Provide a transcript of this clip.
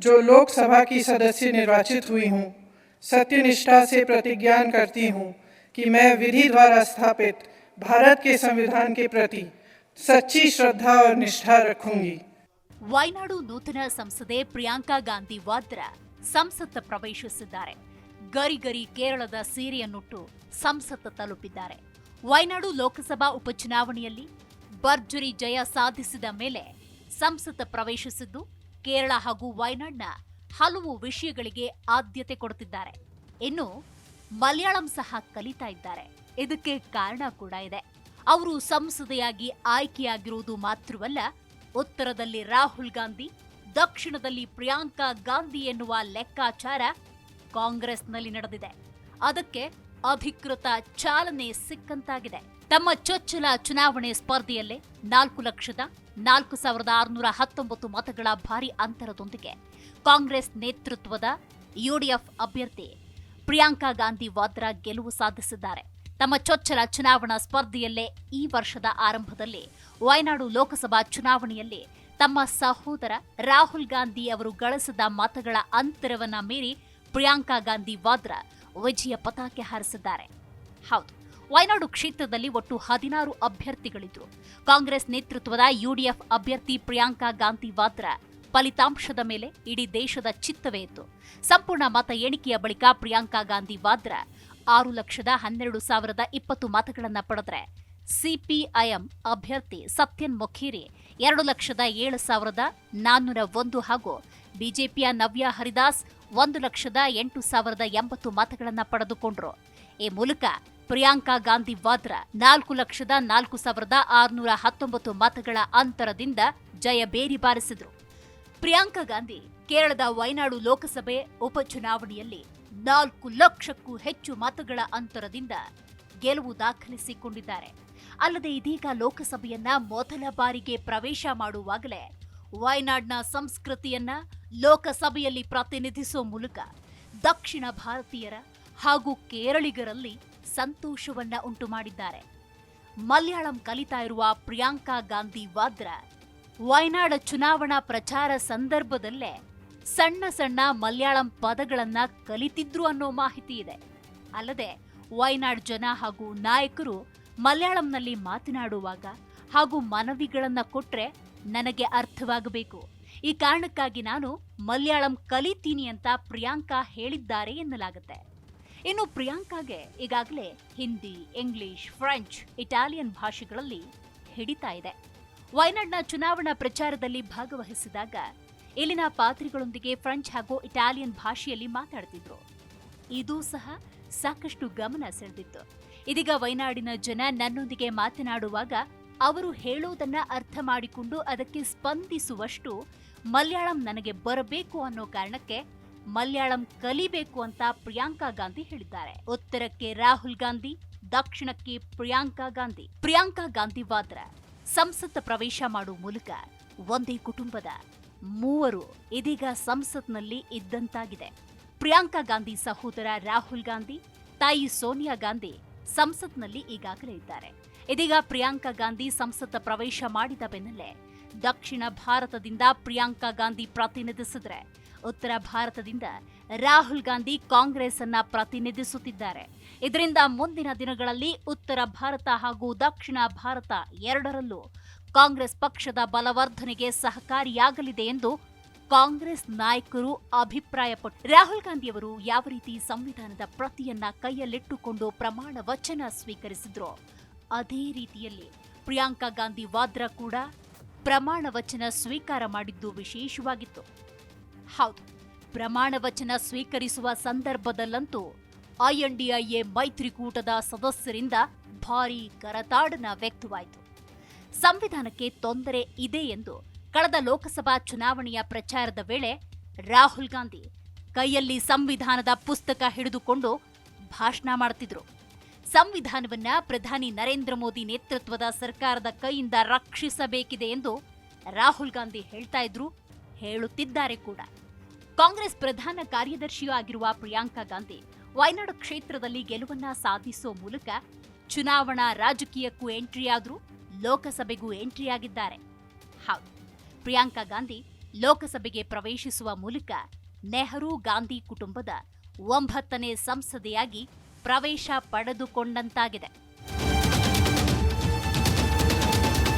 जो लोकसभा की सदस्य निर्वाचित हुई हूँ, सत्यनिष्ठा से प्रतिज्ञा करती हूँ कि मैं विधि द्वारा स्थापित भारत के संविधान के प्रति सच्ची श्रद्धा और निष्ठा रखूंगी। ವಯನಾಡು ನೂತನ ಸಂಸದೆ ಪ್ರಿಯಾಂಕಾ ಗಾಂಧಿ ವಾದ್ರಾ ಸಂಸತ್ ಪ್ರವೇಶಿಸಿದ್ದಾರೆ. ಗರಿ ಕೇರಳದ ಸೀರೆಯನ್ನುಟ್ಟು ಸಂಸತ್ ತಲುಪಿದ್ದಾರೆ. ವಯನಾಡು ಲೋಕಸಭಾ ಉಪಚುನಾವಣೆಯಲ್ಲಿ ಭರ್ಜರಿ ಜಯ ಸಾಧಿಸಿದ ಮೇಲೆ ಸಂಸತ್ ಪ್ರವೇಶಿಸಿದ್ದು ಕೇರಳ ಹಾಗೂ ವಯನಾಡ್ನ ಹಲವು ವಿಷಯಗಳಿಗೆ ಆದ್ಯತೆ ಕೊಡುತ್ತಿದ್ದಾರೆ. ಇನ್ನು ಮಲಯಾಳಂ ಸಹ ಕಲಿತಾ ಇದ್ದಾರೆ. ಇದಕ್ಕೆ ಕಾರಣ ಕೂಡ ಇದೆ. ಅವರು ಸಂಸದೆಯಾಗಿ ಆಯ್ಕೆಯಾಗಿರುವುದು ಮಾತ್ರವಲ್ಲ, ಉತ್ತರದಲ್ಲಿ ರಾಹುಲ್ ಗಾಂಧಿ, ದಕ್ಷಿಣದಲ್ಲಿ ಪ್ರಿಯಾಂಕಾ ಗಾಂಧಿ ಎನ್ನುವ ಲೆಕ್ಕಾಚಾರ ಕಾಂಗ್ರೆಸ್ನಲ್ಲಿ ನಡೆದಿದೆ. ಅದಕ್ಕೆ ಅಧಿಕೃತ ಚಾಲನೆ ಸಿಕ್ಕಂತಾಗಿದೆ. ತಮ್ಮ ಚೊಚ್ಚಲ ಚುನಾವಣೆ ಸ್ಪರ್ಧೆಯಲ್ಲೇ 4,04,619 ಮತಗಳ ಭಾರಿ ಅಂತರದೊಂದಿಗೆ ಕಾಂಗ್ರೆಸ್ ನೇತೃತ್ವದ ಯುಡಿಎಫ್ ಅಭ್ಯರ್ಥಿ ಪ್ರಿಯಾಂಕಾ ಗಾಂಧಿ ವಾದ್ರಾ ಗೆಲುವು ಸಾಧಿಸಿದ್ದಾರೆ. ತಮ್ಮ ಚೊಚ್ಚಲ ಚುನಾವಣಾ ಸ್ಪರ್ಧೆಯಲ್ಲೇ ಈ ವರ್ಷದ ಆರಂಭದಲ್ಲಿ ವಯನಾಡು ಲೋಕಸಭಾ ಚುನಾವಣೆಯಲ್ಲಿ ತಮ್ಮ ಸಹೋದರ ರಾಹುಲ್ ಗಾಂಧಿ ಅವರು ಗಳಿಸಿದ ಮತಗಳ ಅಂತರವನ್ನ ಮೀರಿ ಪ್ರಿಯಾಂಕಾ ಗಾಂಧಿ ವಾದ್ರಾ ವಿಜಯ ಪತಾಕೆ ಹಾರಿಸಿದ್ದಾರೆ. ಹೌದು, ವಯನಾಡು ಕ್ಷೇತ್ರದಲ್ಲಿ ಒಟ್ಟು 16 ಅಭ್ಯರ್ಥಿಗಳಿದ್ರು. ಕಾಂಗ್ರೆಸ್ ನೇತೃತ್ವದ ಯುಡಿಎಫ್ ಅಭ್ಯರ್ಥಿ ಪ್ರಿಯಾಂಕಾ ಗಾಂಧಿ ವಾದ್ರಾ ಫಲಿತಾಂಶದ ಮೇಲೆ ಇಡೀ ದೇಶದ ಚಿತ್ತವೇ ಇತ್ತು. ಸಂಪೂರ್ಣ ಮತ ಎಣಿಕೆಯ ಬಳಿಕ ಪ್ರಿಯಾಂಕಾ ಗಾಂಧಿ ವಾದ್ರಾ 6,12,020 ಮತಗಳನ್ನು ಪಡೆದರೆ ಸಿಪಿಐಎಂ ಅಭ್ಯರ್ಥಿ ಸತ್ಯನ್ ಮೊಖೇರಿ 2,07,401 ಹಾಗೂ ಬಿಜೆಪಿಯ ನವ್ಯ ಹರಿದಾಸ್ 1,08,080 ಮತಗಳನ್ನು ಪಡೆದುಕೊಂಡರು. ಈ ಮೂಲಕ ಪ್ರಿಯಾಂಕಾ ಗಾಂಧಿ ವಾದ್ರಾ 4,04,619 ಮತಗಳ ಅಂತರದಿಂದ ಜಯಬೇರಿ ಬಾರಿಸಿದರು. ಪ್ರಿಯಾಂಕಾ ಗಾಂಧಿ ಕೇರಳದ ವಯನಾಡು ಲೋಕಸಭೆ ಉಪಚುನಾವಣೆಯಲ್ಲಿ 4 ಲಕ್ಷಕ್ಕೂ ಹೆಚ್ಚು ಮತಗಳ ಅಂತರದಿಂದ ಗೆಲುವು ದಾಖಲಿಸಿಕೊಂಡಿದ್ದಾರೆ. ಅಲ್ಲದೆ ಇದೀಗ ಲೋಕಸಭೆಯನ್ನ ಮೊದಲ ಬಾರಿಗೆ ಪ್ರವೇಶ ಮಾಡುವಾಗಲೇ ವಯನಾಡ್ನ ಸಂಸ್ಕೃತಿಯನ್ನ ಲೋಕಸಭೆಯಲ್ಲಿ ಪ್ರತಿನಿಧಿಸುವ ಮೂಲಕ ದಕ್ಷಿಣ ಭಾರತೀಯರ ಹಾಗೂ ಕೇರಳಿಗರಲ್ಲಿ ಸಂತೋಷವನ್ನ ಉಂಟು ಮಾಡಿದ್ದಾರೆ. ಮಲಯಾಳಂ ಕಲಿತಾ ಇರುವ ಪ್ರಿಯಾಂಕಾ ಗಾಂಧಿ ವಾದ್ರಾ ವಯನಾಡ್ ಚುನಾವಣಾ ಪ್ರಚಾರ ಸಂದರ್ಭದಲ್ಲೇ ಸಣ್ಣ ಸಣ್ಣ ಮಲಯಾಳಂ ಪದಗಳನ್ನ ಕಲಿತಿದ್ರು ಅನ್ನೋ ಮಾಹಿತಿ ಇದೆ. ಅಲ್ಲದೆ ವಯನಾಡ್ ಜನ ಹಾಗೂ ನಾಯಕರು ಮಲಯಾಳಂನಲ್ಲಿ ಮಾತನಾಡುವಾಗ ಹಾಗೂ ಮನವಿಗಳನ್ನ ಕೊಟ್ರೆ ನನಗೆ ಅರ್ಥವಾಗಬೇಕು, ಈ ಕಾರಣಕ್ಕಾಗಿ ನಾನು ಮಲಯಾಳಂ ಕಲಿತೀನಿ ಅಂತ ಪ್ರಿಯಾಂಕಾ ಹೇಳಿದ್ದಾರೆ ಎನ್ನಲಾಗುತ್ತೆ. ಇನ್ನು ಪ್ರಿಯಾಂಕಾಗೆ ಈಗಾಗಲೇ ಹಿಂದಿ, ಇಂಗ್ಲಿಷ್, ಫ್ರೆಂಚ್, ಇಟಾಲಿಯನ್ ಭಾಷೆಗಳಲ್ಲಿ ಹಿಡಿತಾ ಇದೆ. ವಯನಾಡ್ನ ಚುನಾವಣಾ ಪ್ರಚಾರದಲ್ಲಿ ಭಾಗವಹಿಸಿದಾಗ ಇಲ್ಲಿನ ಪಾತ್ರಿಗಳೊಂದಿಗೆ ಫ್ರೆಂಚ್ ಹಾಗೂ ಇಟಾಲಿಯನ್ ಭಾಷೆಯಲ್ಲಿ ಮಾತಾಡ್ತಿದ್ರು. ಇದು ಸಹ ಸಾಕಷ್ಟು ಗಮನ ಸೆಳೆದಿತ್ತು. ಇದೀಗ ವಯನಾಡಿನ ಜನ ನನ್ನೊಂದಿಗೆ ಮಾತನಾಡುವಾಗ ಅವರು ಹೇಳೋದನ್ನ ಅರ್ಥ ಮಾಡಿಕೊಂಡು ಅದಕ್ಕೆ ಸ್ಪಂದಿಸುವಷ್ಟು ಮಲಯಾಳಂ ನನಗೆ ಬರಬೇಕು ಅನ್ನೋ ಕಾರಣಕ್ಕೆ ಮಲಯಾಳಂ ಕಲಿಬೇಕು ಅಂತ ಪ್ರಿಯಾಂಕಾ ಗಾಂಧಿ ಹೇಳಿದ್ದಾರೆ. ಉತ್ತರಕ್ಕೆ ರಾಹುಲ್ ಗಾಂಧಿ, ದಕ್ಷಿಣಕ್ಕೆ ಪ್ರಿಯಾಂಕಾ ಗಾಂಧಿ ವಾದ್ರಾ ಸಂಸತ್ ಪ್ರವೇಶ ಮಾಡುವ ಮೂಲಕ ಒಂದೇ ಕುಟುಂಬದ ಮೂವರು ಇದೀಗ ಸಂಸತ್ನಲ್ಲಿ ಇದ್ದಂತಾಗಿದೆ. ಪ್ರಿಯಾಂಕಾ ಗಾಂಧಿ ಸಹೋದರ ರಾಹುಲ್ ಗಾಂಧಿ, ತಾಯಿ ಸೋನಿಯಾ ಗಾಂಧಿ ಸಂಸತ್ನಲ್ಲಿ ಈಗಾಗಲೇ ಇದ್ದಾರೆ. ಇದೀಗ ಪ್ರಿಯಾಂಕಾ ಗಾಂಧಿ ಸಂಸತ್ ಪ್ರವೇಶ ಮಾಡಿದ ಬೆನ್ನಲ್ಲೇ ದಕ್ಷಿಣ ಭಾರತದಿಂದ ಪ್ರಿಯಾಂಕಾ ಗಾಂಧಿ ಪ್ರತಿನಿಧಿಸಿದ್ರೆ, ಉತ್ತರ ಭಾರತದಿಂದ ರಾಹುಲ್ ಗಾಂಧಿ ಕಾಂಗ್ರೆಸ್ ಅನ್ನ ಪ್ರತಿನಿಧಿಸುತ್ತಿದ್ದಾರೆ. ಇದರಿಂದ ಮುಂದಿನ ದಿನಗಳಲ್ಲಿ ಉತ್ತರ ಭಾರತ ಹಾಗೂ ದಕ್ಷಿಣ ಭಾರತ ಎರಡರಲ್ಲೂ ಕಾಂಗ್ರೆಸ್ ಪಕ್ಷದ ಬಲವರ್ಧನೆಗೆ ಸಹಕಾರಿಯಾಗಲಿದೆ ಎಂದು ಕಾಂಗ್ರೆಸ್ ನಾಯಕರು ಅಭಿಪ್ರಾಯಪಟ್ಟರು. ರಾಹುಲ್ ಗಾಂಧಿಯವರು ಯಾವ ರೀತಿ ಸಂವಿಧಾನದ ಪ್ರತಿಯನ್ನ ಕೈಯಲ್ಲಿಟ್ಟುಕೊಂಡು ಪ್ರಮಾಣ ವಚನ ಸ್ವೀಕರಿಸಿದ್ರೋ ಅದೇ ರೀತಿಯಲ್ಲಿ ಪ್ರಿಯಾಂಕಾ ಗಾಂಧಿ ವಾದ್ರಾ ಕೂಡ ಪ್ರಮಾಣ ವಚನ ಸ್ವೀಕಾರ ಮಾಡಿದ್ದು ವಿಶೇಷವಾಗಿತ್ತು. ಹೌದು, ಪ್ರಮಾಣ ವಚನ ಸ್ವೀಕರಿಸುವ ಸಂದರ್ಭದಲ್ಲಂತೂ ಐಎನ್ಡಿಎ ಮೈತ್ರಿಕೂಟದ ಸದಸ್ಯರಿಂದ ಭಾರೀ ಕರತಾಡನ ವ್ಯಕ್ತವಾಯಿತು. ಸಂವಿಧಾನಕ್ಕೆ ತೊಂದರೆ ಇದೆ ಎಂದು ಕಳೆದ ಲೋಕಸಭಾ ಚುನಾವಣೆಯ ಪ್ರಚಾರದ ವೇಳೆ ರಾಹುಲ್ ಗಾಂಧಿ ಕೈಯಲ್ಲಿ ಸಂವಿಧಾನದ ಪುಸ್ತಕ ಹಿಡಿದುಕೊಂಡು ಭಾಷಣ ಮಾಡುತ್ತಿದ್ರು. ಸಂವಿಧಾನವನ್ನ ಪ್ರಧಾನಿ ನರೇಂದ್ರ ಮೋದಿ ನೇತೃತ್ವದ ಸರ್ಕಾರದ ಕೈಯಿಂದ ರಕ್ಷಿಸಬೇಕಿದೆ ಎಂದು ರಾಹುಲ್ ಗಾಂಧಿ ಹೇಳ್ತಾ ಇದ್ರು, ಹೇಳುತ್ತಿದ್ದಾರೆ ಕೂಡ. ಕಾಂಗ್ರೆಸ್ ಪ್ರಧಾನ ಕಾರ್ಯದರ್ಶಿಯೂ ಆಗಿರುವ ಪ್ರಿಯಾಂಕಾ ಗಾಂಧಿ ವಯನಾಡು ಕ್ಷೇತ್ರದಲ್ಲಿ ಗೆಲುವನ್ನ ಸಾಧಿಸುವ ಮೂಲಕ ಚುನಾವಣಾ ರಾಜಕೀಯಕ್ಕೂ ಎಂಟ್ರಿಯಾದ್ರು, ಲೋಕಸಭೆಗೂ ಎಂಟ್ರಿಯಾಗಿದ್ದಾರೆ. ಹೌದು, ಪ್ರಿಯಾಂಕಾ ಗಾಂಧಿ ಲೋಕಸಭೆಗೆ ಪ್ರವೇಶಿಸುವ ಮೂಲಕ ನೆಹರು ಗಾಂಧಿ ಕುಟುಂಬದ 9ನೇ ಸಂಸದೆಯಾಗಿ ಪ್ರವೇಶ ಪಡೆದುಕೊಂಡಂತಾಗಿದೆ.